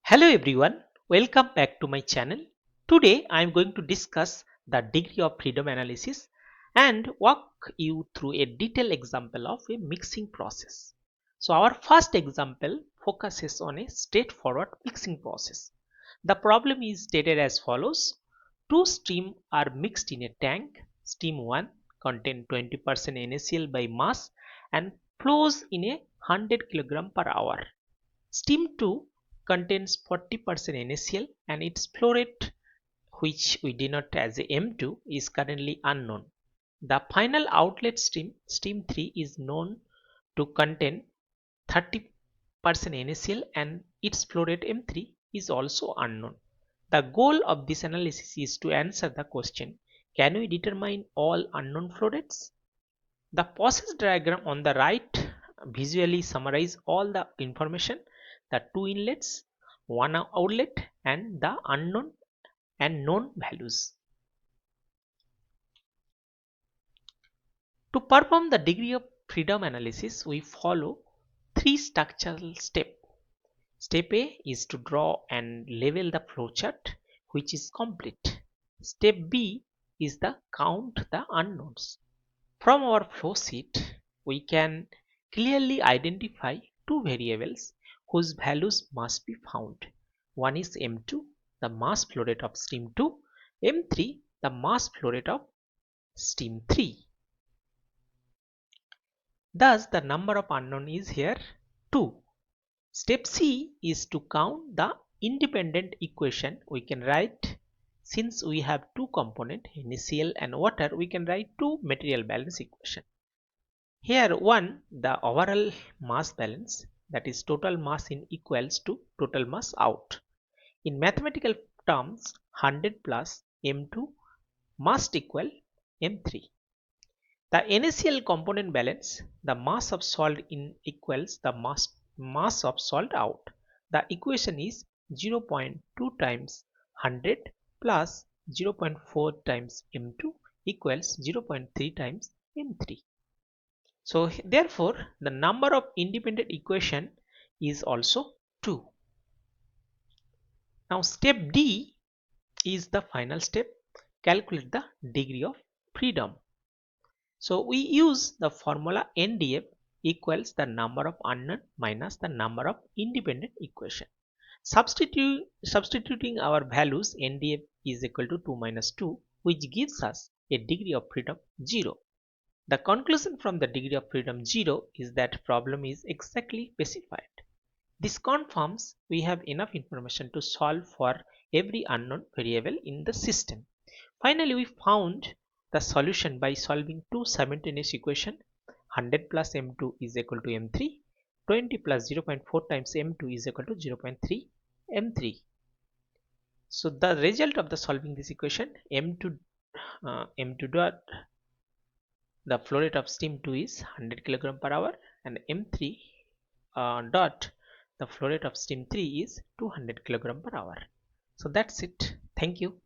Hello everyone, welcome back to my channel. Today I am going to discuss the degree of freedom analysis and walk you through a detailed example of a mixing process. So our first example focuses on a straightforward mixing process. The problem is stated as follows. Two streams are mixed in a tank. Stream 1 contains 20% NaCl by mass and flows in a 100 kg per hour. Stream 2 contains 40% NaCl and its flow rate, which we denote as M2, is currently unknown. The final outlet stream, stream 3, is known to contain 30% NaCl and its flow rate M3 is also unknown. The goal of this analysis is to answer the question, can we determine all unknown flow rates? The process diagram on the right visually summarizes all the information, the two inlets, one outlet and the unknown and known values. To perform the degree of freedom analysis, we follow three structural steps. Step A is to draw and label the flowchart, which is complete. Step B is the count the unknowns. From our flow sheet, we can clearly identify two variables whose values must be found. One is M2, the mass flow rate of stream 2, M3, the mass flow rate of stream 3. Thus, the number of unknown is here 2. Step C is to count the independent equation. We can write, since we have two components, NaCl and water, we can write two material balance equation. Here one, the overall mass balance, that is total mass in equals to total mass out. In mathematical terms, 100 plus M2 must equal M3. The NaCl component balance, the mass of salt in equals the mass of salt out. The equation is 0.2 times 100 plus 0.4 times M2 equals 0.3 times M3. So therefore the number of independent equation is also 2. Now step D is the final step. Calculate the degree of freedom. So we use the formula NDF equals the number of unknown minus the number of independent equation. Substituting our values, NDF is equal to 2 minus 2, which gives us a degree of freedom 0. The conclusion from the degree of freedom 0 is that problem is exactly specified. This confirms we have enough information to solve for every unknown variable in the system. Finally, we found the solution by solving two simultaneous equations. 100 plus M2 is equal to M3, 20 plus 0.4 times M2 is equal to 0.3 M3. So the result of the solving this equation, M2 dot, the flow rate of stream 2 is 100 kg per hour, and M3 dot, the flow rate of stream 3 is 200 kg per hour. So that's it. Thank you.